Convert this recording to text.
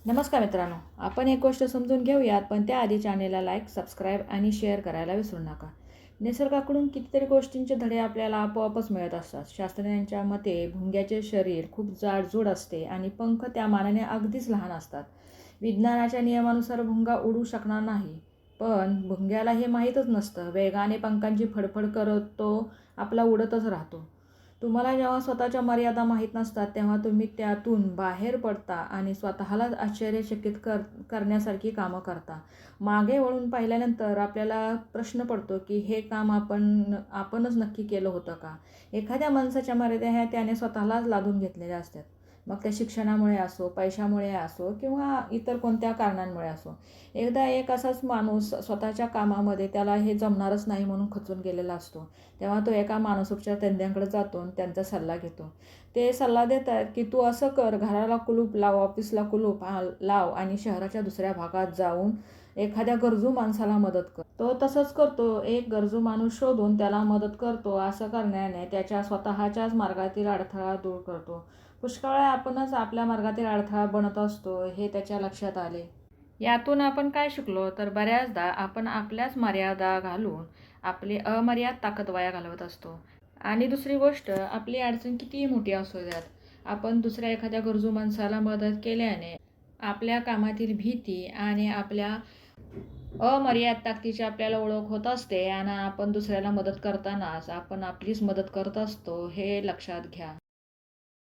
नमस्कार मित्रांनो, आपण एक गोष्ट समजून घेऊयात, पण त्याआधी चॅनेलला लाईक, सबस्क्राईब आणि शेअर करायला विसरू नका. निसर्गाकडून कितीतरी गोष्टींचे धडे आपल्याला आपोआपच मिळत असतात. शास्त्रज्ञांच्या मते भुंग्याचे शरीर खूप जाडजूड असते आणि पंख त्या मानाने अगदीच लहान असतात. विज्ञानाच्या नियमानुसार भुंगा उडू शकणार नाही, पण भुंग्याला हे माहीतच नसतं. वेगाने पंखांची फडफड करत तो आपला उडतच राहतो. तुम्हाला जेव्हा स्वतःच्या मर्यादा माहीत नसतात, तेव्हा तुम्ही त्यातून बाहेर पडता आणि स्वतःलाच आश्चर्यचकित करण्यासारखी कामं करता. मागे वळून पाहिल्यानंतर आपल्याला प्रश्न पडतो की हे काम आपणच नक्की केलं होतं का? एखाद्या माणसाच्या मर्यादा ह्या त्याने स्वतःलाच लादून घेतलेल्या असतात. मग त्या शिक्षणामुळे असो, पैशामुळे असो किंवा इतर कोणत्या कारणांमुळे असो. एकदा एक असाच माणूस स्वतःच्या कामामध्ये त्याला हे जमणारच नाही म्हणून खचून गेलेला असतो. तेव्हा तो एका मानसोपचार तज्ज्ञांकडे जातो आणि त्यांचा सल्ला घेतो. ते सल्ला देतात की तू असं कर, घराला कुलूप लाव, ऑफिसला कुलूप लाव आणि शहराच्या दुसऱ्या भागात जाऊन एखाद्या गरजू माणसाला मदत कर. तो तसंच करतो. एक गरजू माणूस शोधून त्याला मदत करतो. असं करण्याने त्याच्या स्वतःच्याच मार्गातील अडथळा दूर करतो. पुष्कळ वेळा आपणच आपल्या मार्गातील अडथळा बनत असतो, हे त्याच्या लक्षात आले. यातून आपण काय शिकलो तर बऱ्याचदा आपण आपल्याच मर्यादा घालून आपली अमर्याद ताकद वाया घालवत असतो. आणि दुसरी गोष्ट, आपली अडचण कितीही मोठी असू द्यात, आपण दुसऱ्या एखाद्या गरजू माणसाला मदत केल्याने आपल्या कामातील भीती आणि आपल्या अमर्याद ताकदीची आपल्याला ओळख होत असते आणि आपण दुसऱ्याला मदत करतानाच आपण आपलीच मदत करत असतो, हे लक्षात घ्या.